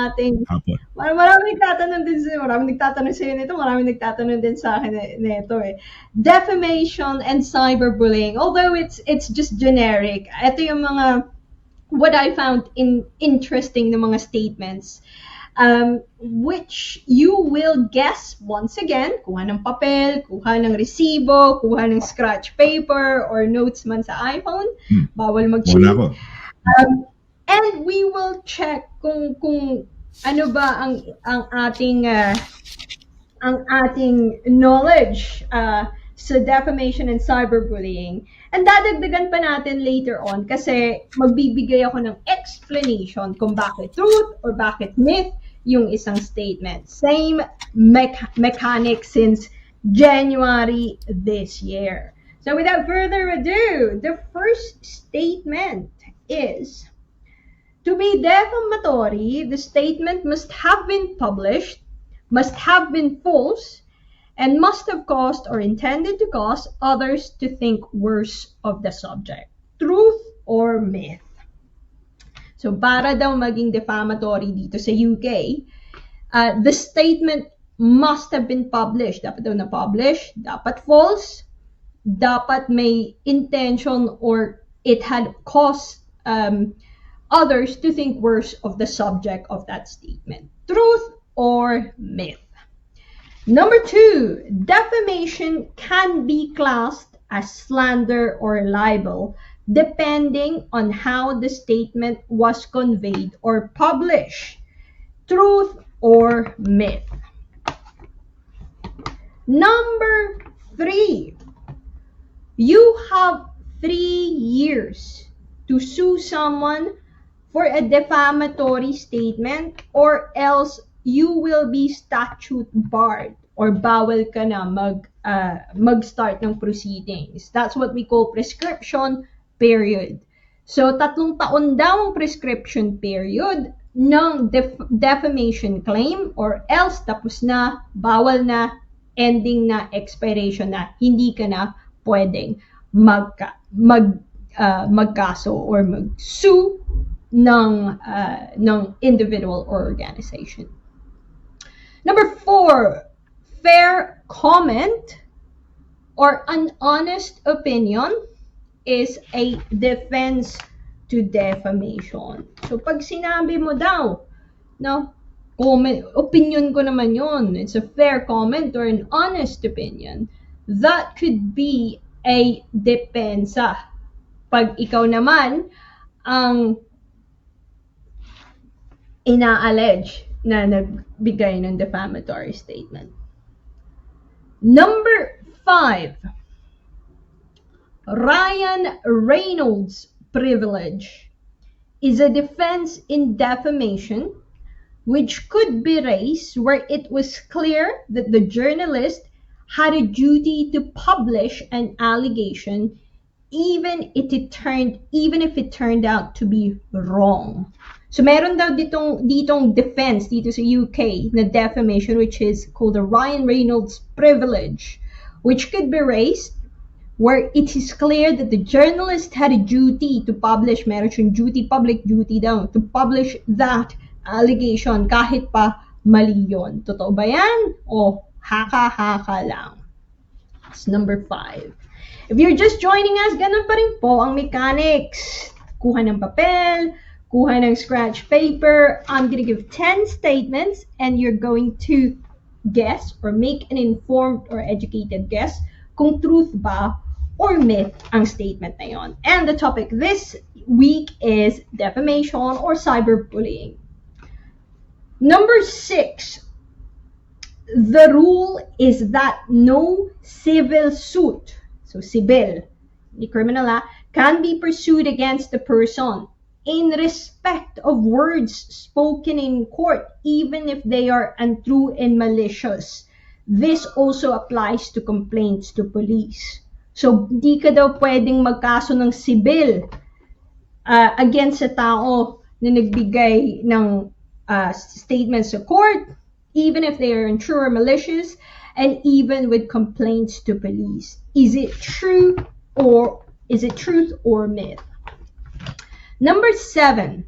ating Hapon. maraming nagtatanong sa'yo nito, maraming nagtatanong din sa akin nito eh. Defamation and cyberbullying. Although it's just generic, ito yung mga what I found interesting ng mga statements. Which you will guess once again, kuha ng papel, kuha ng resibo, kuha ng scratch paper or notes man sa iPhone, bawal mag-cheat. And we will check kung ano ba ang ating knowledge sa defamation and cyberbullying. And dadagdagan pa natin later on kasi magbibigay ako ng explanation kung bakit truth or bakit myth yung isang statement. Same mechanic since January this year. So without further ado, the first statement is, to be defamatory, the statement must have been published, must have been false, and must have caused or intended to cause others to think worse of the subject. Truth or myth? So para daw maging defamatory dito sa UK, the statement must have been published. Dapat daw na-publish, dapat false, dapat may intention or it had caused others to think worse of the subject of that statement. Truth or myth? Number 2, defamation can be classed as slander or libel depending on how the statement was conveyed or published. Truth or myth? Number 3, you have 3 years to sue someone for a defamatory statement or else you will be statute barred or bawal ka na mag-start ng proceedings. That's what we call prescription period. So, 3 taon daw ang prescription period ng defamation claim or else tapos na, bawal na, ending na, expiration na, hindi ka na pwedeng magkaso or mag-sue ng individual or organization. Number 4, fair comment or an honest opinion is a defense to defamation. So pag sinabi mo daw, no, opinion ko naman yun, it's a fair comment or an honest opinion, that could be a depensa. Pag ikaw naman ang ina-allege na nagbigay ng defamatory statement. Number 5, Ryan Reynolds' privilege is a defense in defamation which could be raised where it was clear that the journalist had a duty to publish an allegation even if it turned out to be wrong. So meron daw ditong defense dito sa UK na defamation which is called the Ryan Reynolds privilege, which could be raised where it is clear that the journalist had a duty to publish, meron siyang public duty daw, to publish that allegation kahit pa mali yun. Totoo ba yan? O haka-haka lang? That's number 5. If you're just joining us, ganun pa rin po ang mechanics. Kuha ng papel, kuha ng scratch paper. I'm gonna give 10 statements and you're going to guess or make an informed or educated guess kung truth ba or myth ang statement na yon. And the topic this week is defamation or cyberbullying. Number 6, the rule is that no civil suit, so civil, the criminal, can be pursued against the person in respect of words spoken in court, even if they are untrue and malicious. This also applies to complaints to police. So, di ka daw pwedeng magkaso ng sibil against sa tao na nagbigay ng statements sa court, even if they are untrue or malicious, and even with complaints to police. Is it truth or myth? Number 7,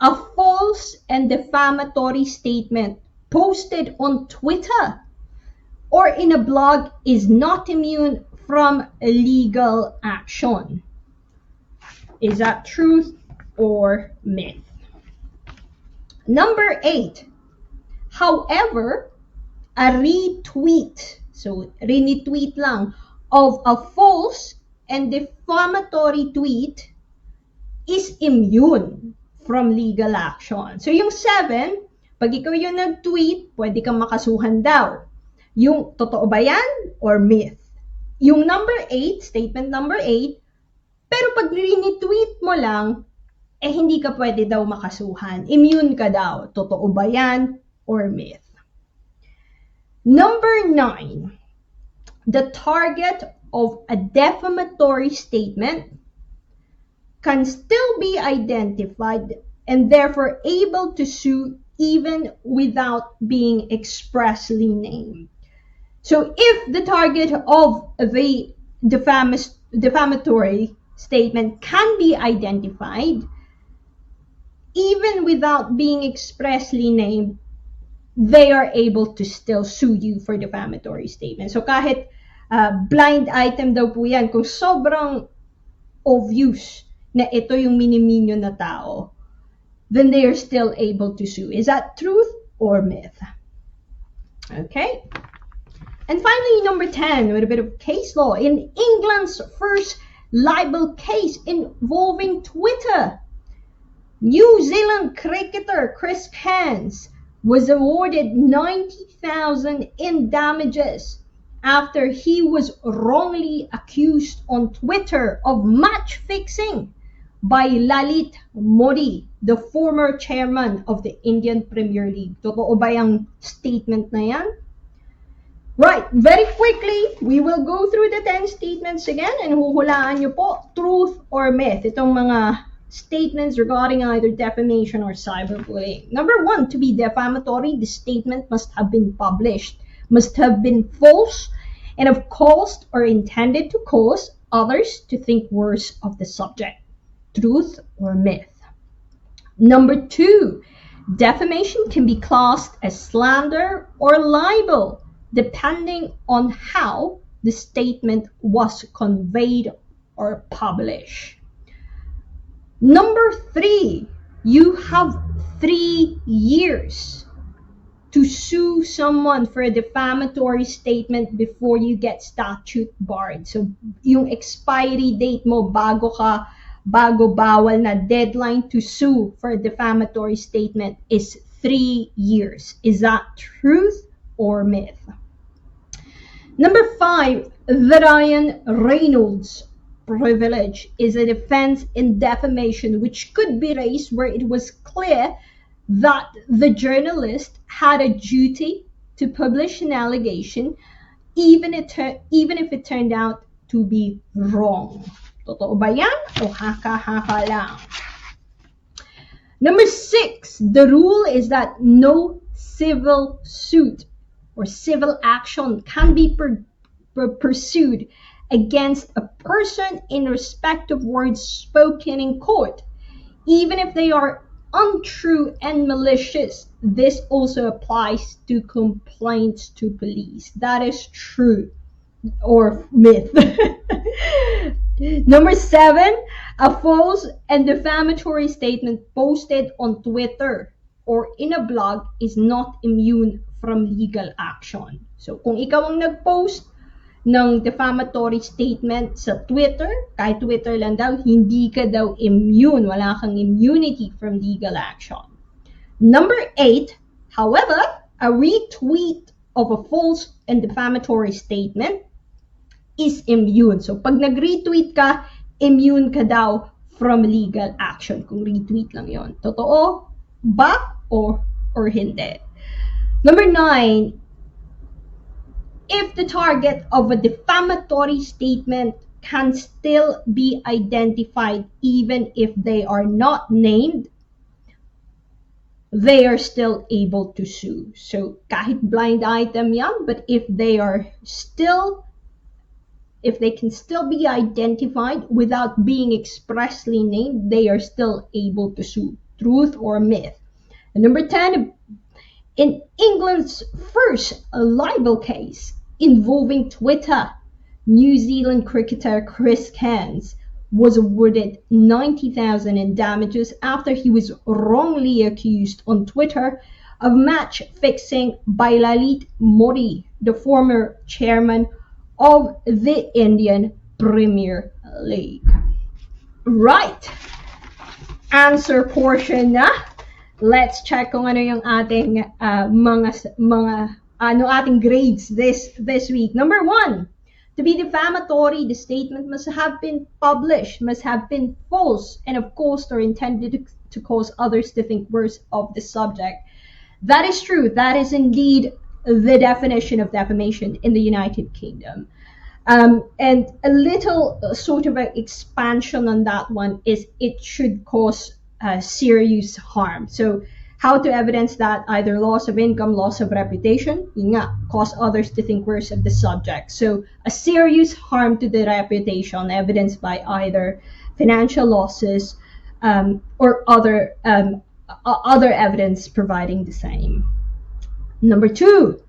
A false and defamatory statement posted on Twitter or in a blog is not immune from legal action. Is that truth or myth? Number 8. However, a retweet, so retweet lang, of a false and defamatory tweet is immune from legal action. So yung 7, pag ikaw yung nag-tweet, pwede kang makasuhan daw. Yung totoo ba yan or myth? Yung number 8, statement number 8, pero pag retweet mo lang, hindi ka pwede daw makasuhan. Immune ka daw. Totoo ba yan or myth? Number 9, the target of a defamatory statement can still be identified and therefore able to sue even without being expressly named. So if the target of the defamatory statement can be identified, even without being expressly named, they are able to still sue you for defamatory statement. So kahit blind item daw po yan, kung sobrang obvious na ito yung miniminyo na tao, then they are still able to sue. Is that truth or myth? Okay. And finally, number 10, with a bit of case law. In England's first libel case involving Twitter, New Zealand cricketer Chris Cairns was awarded $90,000 in damages after he was wrongly accused on Twitter of match fixing by Lalit Modi, the former chairman of the Indian Premier League. Totoo ba yung statement na yan? Right, very quickly, we will go through the 10 statements again and huhulaan nyo po, truth or myth, itong mga statements regarding either defamation or cyberbullying. Number 1, to be defamatory, the statement must have been published, must have been false, and have caused or intended to cause others to think worse of the subject. Truth or myth? Number 2, defamation can be classed as slander or libel, depending on how the statement was conveyed or published. Number 3, you have 3 years to sue someone for a defamatory statement before you get statute barred. So, yung expiry date mo bago bawal na deadline to sue for a defamatory statement is 3 years. Is that truth or myth? Number 5, the Ryan Reynolds privilege is a defense in defamation which could be raised where it was clear that the journalist had a duty to publish an allegation even if it turned out to be wrong. Totoo ba yan o haka-haka lang? Number 6, the rule is that no civil suit or civil action can be pursued against a person in respect of words spoken in court, even if they are untrue and malicious. This also applies to complaints to police. That is true or myth. Number 7, a false and defamatory statement posted on Twitter or in a blog is not immune from legal action. So kung ikaw ang nag-post ng defamatory statement sa Twitter, kahit Twitter lang daw, hindi ka daw immune. Wala kang immunity from legal action. Number 8, however, a retweet of a false and defamatory statement is immune. So pag nag-retweet ka, immune ka daw from legal action. Kung retweet lang yon. Totoo ba or hindi? Number 9, if the target of a defamatory statement can still be identified even if they are not named, they are still able to sue. So kahit blind item yan, but if they can still be identified without being expressly named, they are still able to sue. truth or myth. And number 10, in England's first libel case involving Twitter, New Zealand cricketer Chris Cairns was awarded $90,000 in damages after he was wrongly accused on Twitter of match fixing by Lalit Modi, the former chairman of the Indian Premier League. Right. Answer portion na. Let's check kung ano yung ating ating grades this week. Number 1. To be defamatory, the statement must have been published, must have been false, and of course, or intended to cause others to think worse of the subject. That is true. That is indeed the definition of defamation in the United Kingdom. And a little sort of an expansion on that one is it should cause serious harm. So how to evidence that? Either loss of income, loss of reputation, yun nga, cause others to think worse of the subject. So a serious harm to the reputation evidenced by either financial losses or other evidence providing the same. Number 2,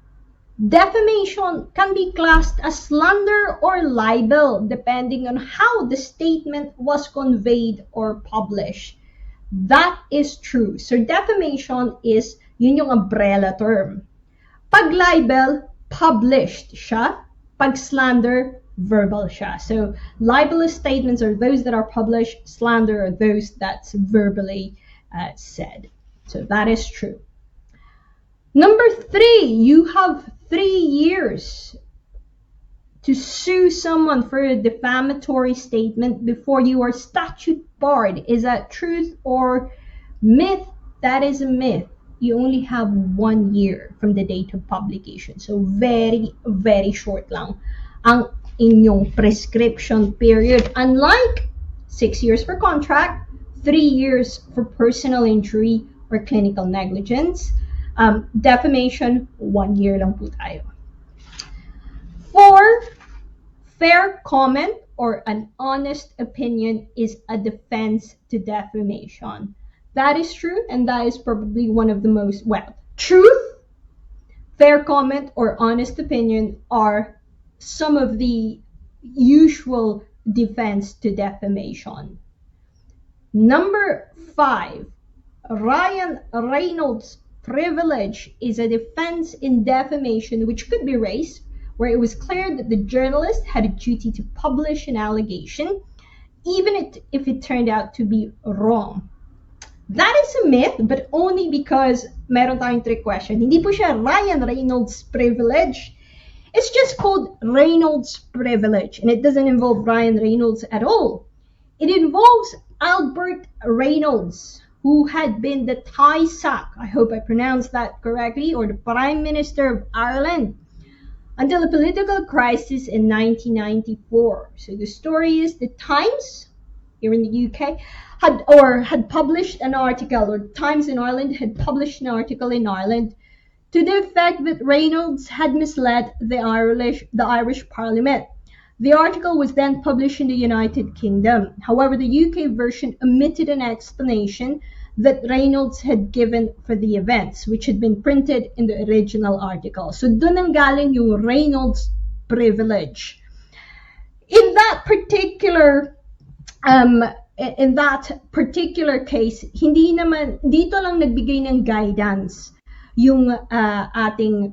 defamation can be classed as slander or libel depending on how the statement was conveyed or published. That is true. So defamation is yun yung umbrella term. Pag libel, published siya. Pag slander, verbal siya. So libelous statements are those that are published. Slander are those that's verbally said. So that is true. Number 3, you have 3 years to sue someone for a defamatory statement before you are statute barred. Is that truth or myth? That is a myth. You only have 1 year from the date of publication. So very, very short lang ang inyong prescription period. Unlike 6 years for contract, 3 years for personal injury or clinical negligence. Defamation, 1 year lang po tayo. 4, fair comment or an honest opinion is a defense to defamation. That is true, and that is probably one of the most, truth, fair comment, or honest opinion are some of the usual defense to defamation. Number 5, Ryan Reynolds' privilege is a defense in defamation which could be raised where it was clear that the journalist had a duty to publish an allegation, even if it turned out to be wrong. That is a myth, but only because meron tayong trick question. Hindi po siya Ryan Reynolds' privilege. It's just called Reynolds' privilege, and it doesn't involve Ryan Reynolds at all. It involves Albert Reynolds, who had been the Taoiseach, I hope I pronounced that correctly, or the Prime Minister of Ireland, until a political crisis in 1994. So the story is the Times, here in the UK, had published an article, or Times in Ireland had published an article in Ireland to the effect that Reynolds had misled the Irish Parliament. The article was then published in the United Kingdom. However, the UK version omitted an explanation that Reynolds had given for the events, which had been printed in the original article. So dun ang galing yung Reynolds privilege. In that particular case, hindi naman dito lang nagbigay ng guidance yung ating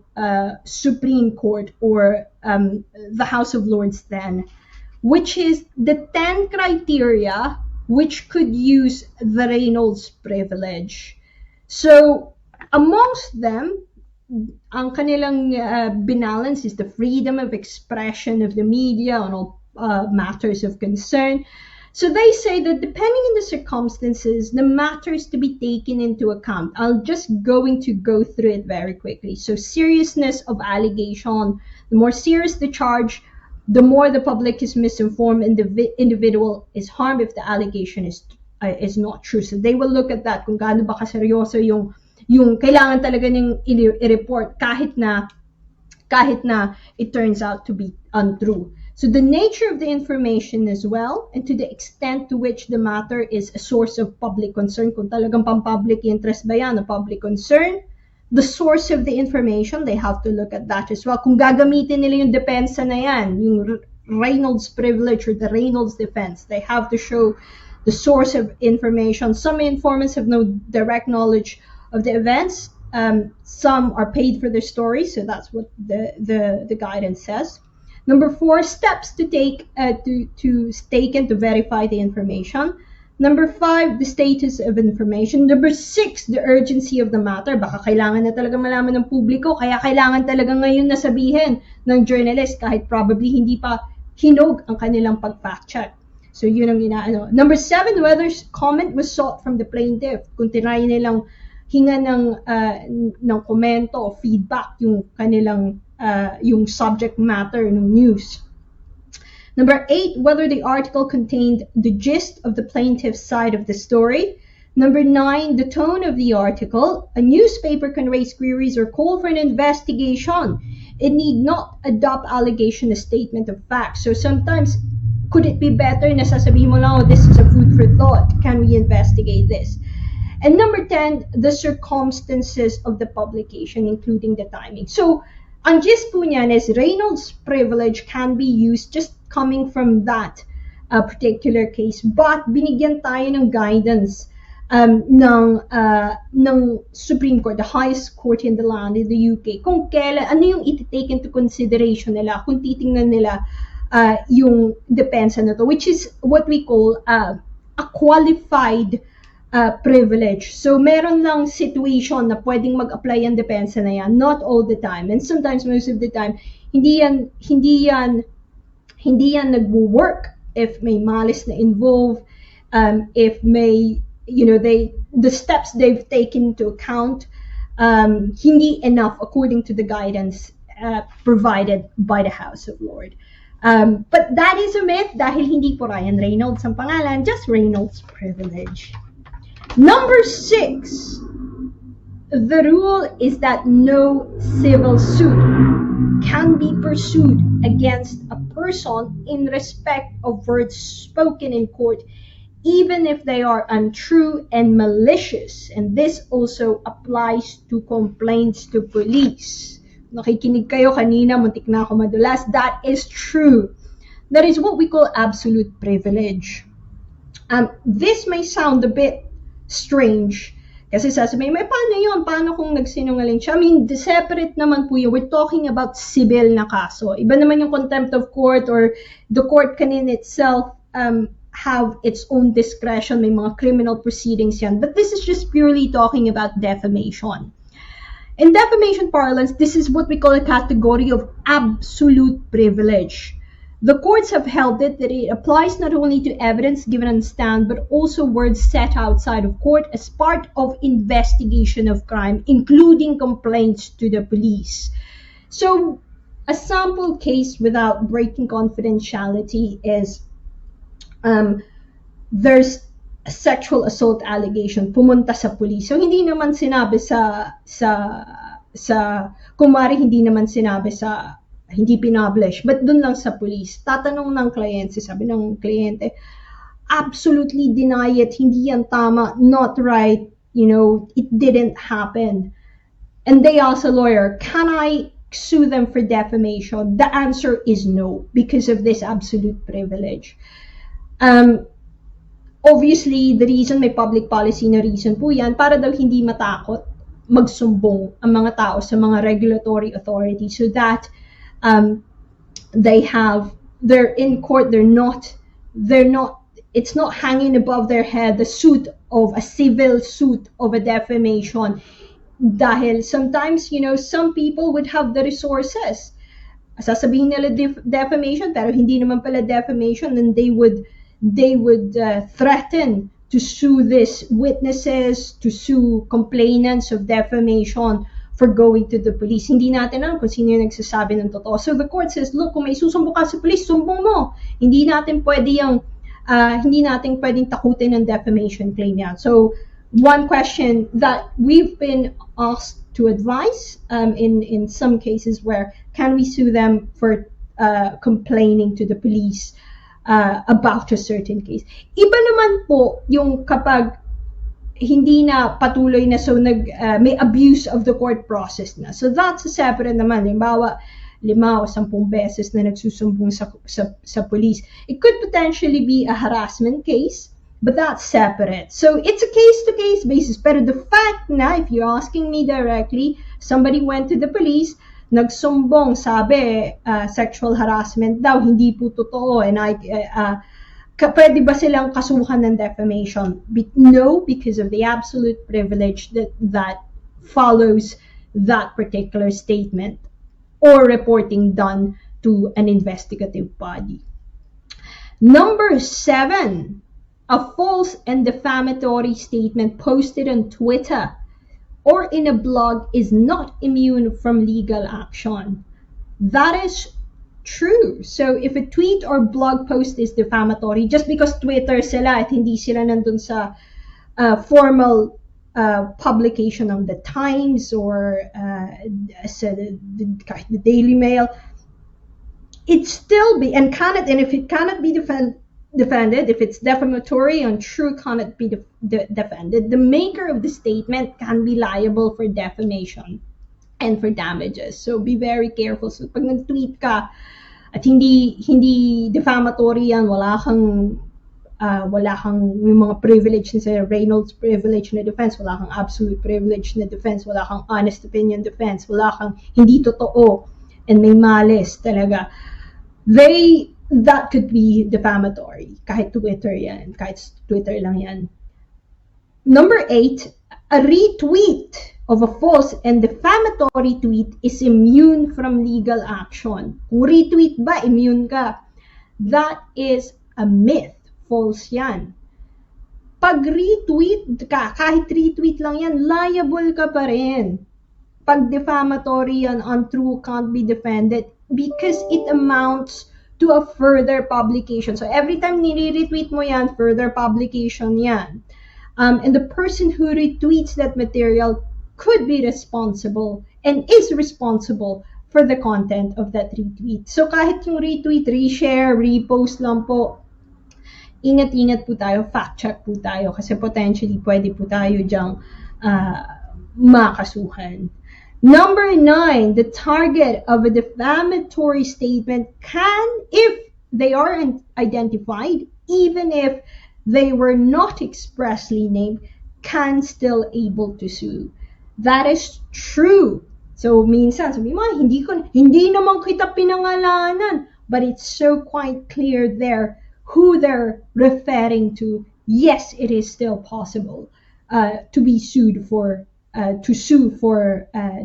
Supreme Court or the House of Lords then, which is the 10 criteria which could use the Reynolds privilege. So amongst them, ang kanilang binalance is the freedom of expression of the media on all matters of concern. So they say that depending on the circumstances, the matters to be taken into account. I'll just going to go through it very quickly. So seriousness of allegation, the more serious the charge, the more the public is misinformed and the individual is harmed if the allegation is not true. So they will look at that kung gaano ba kaseryoso yung kailangan talaga ning i-report kahit na it turns out to be untrue. So the nature of the information as well, and to the extent to which the matter is a source of public concern, kung talagang pang-public interest ba yan, o public concern, the source of the information, they have to look at that as well. Kung gagamitin nila yung depensa na yan, yung Reynolds privilege or the Reynolds defense, they have to show the source of information. Some informants have no direct knowledge of the events. Some are paid for their stories, so that's what the guidance says. Number 4, steps to take taken to verify the information. Number 5, the status of information. Number 6, the urgency of the matter. Baka kailangan na talaga malaman ng publiko, kaya kailangan talaga ngayon na sabihin ng journalist kahit probably hindi pa hinog ang kanilang pag-fact check. So yun ang inaano. Number 7, whether comment was sought from the plaintiff. Kung tinry nilang hinga ng komento o feedback yung kanilang yung subject matter ng news. Number 8, whether the article contained the gist of the plaintiff's side of the story. Number 9, the tone of the article. A newspaper can raise queries or call for an investigation. It need not adopt allegation as statement of fact. So sometimes, could it be better na sasabihin mo lang, oh, this is a food for thought. Can we investigate this? And number 10, the circumstances of the publication, including the timing. So, ang gist po niyan is Reynolds privilege can be used just coming from that particular case. But binigyan tayo ng guidance ng Supreme Court, the highest court in the land in the UK, kung kailan, ano yung iti-take into consideration nila, kung titingnan nila yung depensa na to, which is what we call a qualified privilege. So meron lang situation na pwedeng mag-apply ang depensa na yan, not all the time, and sometimes most of the time hindi yan nagwo-work if may malice na involved, if may, you know, the steps they've taken into account hindi enough according to the guidance provided by the House of Lords. But that is a myth dahil hindi po Ryan Reynolds ang pangalan, just Reynolds privilege. Number 6, the rule is that no civil suit can be pursued against a person in respect of words spoken in court, even if they are untrue and malicious. And this also applies to complaints to police. Nakikinig kayo kanina, muntik na ako madulas. That is true. That is what we call absolute privilege. This may sound a bit strange. Kasi sasabihin, may paano yun? Paano kung nagsinungaling siya? I mean, separate naman po yun. We're talking about civil na kaso. Iba naman yung contempt of court or the court can in itself have its own discretion. May mga criminal proceedings yan. But this is just purely talking about defamation. In defamation parlance, this is what we call a category of absolute privilege. The courts have held that it applies not only to evidence given on stand, but also words set outside of court as part of investigation of crime, including complaints to the police. So, a sample case without breaking confidentiality is there's a sexual assault allegation, pumunta sa police. So, hindi naman sinabi kumari hindi naman sinabi sa hindi pinublish, but dun lang sa police. Tatanong ng kliyente, sabi ng kliyente, absolutely deny it, hindi yan tama, not right, you know, it didn't happen. And they ask a lawyer, can I sue them for defamation? The answer is no, because of this absolute privilege. Obviously, the reason may public policy na reason po yan, para daw hindi matakot magsumbong ang mga tao sa mga regulatory authority, so that they're in court, it's not hanging above their head, the suit of a civil suit of a defamation. Dahil sometimes, you know, some people would have the resources. Sasabihin nila defamation, pero hindi naman pala defamation, and they would threaten to sue these witnesses, to sue complainants of defamation for going to the police. Hindi natin alam kung sino yung nagsasabi ng totoo. So the court says, look, kung may susumbo ka sa police, sumbong mo. Hindi natin pwedeng takutin ng defamation claim yan. So one question that we've been asked to advise in some cases where can we sue them for complaining to the police about a certain case. Iba naman po yung kapag hindi na patuloy na, so may abuse of the court process na. So that's a separate naman. Halimbawa, 5 o 10 beses na nagsusumbong sa police. It could potentially be a harassment case, but that's separate. So it's a case-to-case basis. Pero the fact na, if you're asking me directly, somebody went to the police, nagsumbong, sabi, sexual harassment daw, hindi po totoo, and pwede ba silang kasuhan ng defamation? No, because of the absolute privilege that follows that particular statement or reporting done to an investigative body. Number 7, a false and defamatory statement posted on Twitter or in a blog is not immune from legal action. That is true. So if a tweet or blog post is defamatory, just because Twitter sila at hindi sila nandun sa formal publication of the Times or the Daily Mail, it still be, and if it cannot be defended, if it's defamatory, untrue, cannot be defended, the maker of the statement can be liable for defamation and for damages. So be very careful. So pag nag-tweet ka at hindi defamatory yan, wala kang yung mga privilege na Reynolds privilege na defense, wala kang absolute privilege na defense, wala kang honest opinion defense, wala kang hindi totoo and may malice talaga, that could be defamatory. Kahit Twitter yan, kahit Twitter lang yan. Number 8, a retweet of a false and defamatory tweet is immune from legal action. Kung retweet ba, immune ka? That is a myth. False yan. Pag retweet ka, kahit retweet lang yan, liable ka pa rin. Pag defamatory yan, untrue, can't be defended because it amounts to a further publication. So every time nire-retweet mo yan, further publication yan. And the person who retweets that material could be responsible and is responsible for the content of that retweet. So kahit yung retweet, reshare, repost lang po, ingat-ingat po tayo, fact-check po tayo kasi potentially pwede po tayo dyang makasuhan. Number 9, the target of a defamatory statement can, if they are identified, even if they were not expressly named, can still able to sue. That is true. So minsan, sabi mo, hindi naman kita pinangalanan, but it's so quite clear there who they're referring to. Yes, it is still possible to be sued for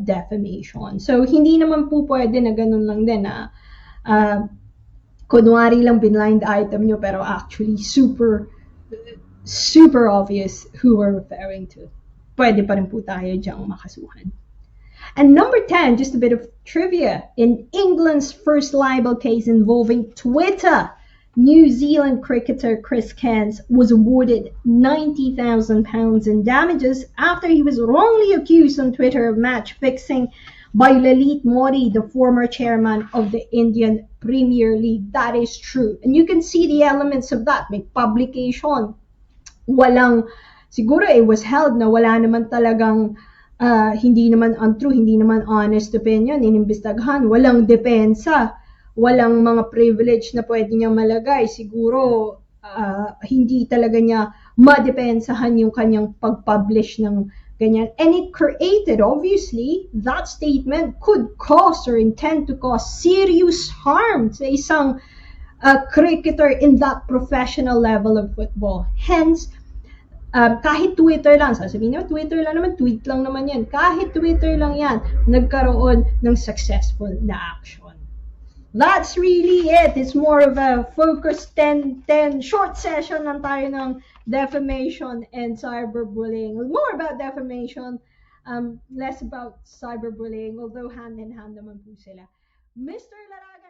defamation. So hindi naman po pwede na ganun lang din na kunwari lang binline item nyo pero actually super obvious who we're referring to. Pwede pa rin po tayo dyang makasuhan. And number 10, just a bit of trivia. In England's first libel case involving Twitter, New Zealand cricketer Chris Cairns was awarded £90,000 in damages after he was wrongly accused on Twitter of match fixing by Lalit Modi, the former chairman of the Indian Premier League. That is true. And you can see the elements of that. May publication. Siguro it was held na wala naman talagang hindi naman untrue, hindi naman honest opinion, inimbestagahan, walang depensa, walang mga privilege na pwede niyang malagay. Siguro hindi talaga niya madepensahan yung kanyang pag-publish ng ganyan. And it created, obviously, that statement could cause or intend to cause serious harm sa isang cricketer in that professional level of football. Hence, kahit Twitter lang, sasabihin nyo, Twitter lang naman, tweet lang naman yan. Kahit Twitter lang yan, nagkaroon ng successful na action. That's really it. It's more of a focused 10 short session lang tayo ng defamation and cyberbullying. More about defamation, less about cyberbullying, although hand in hand naman po sila. Mr. Larag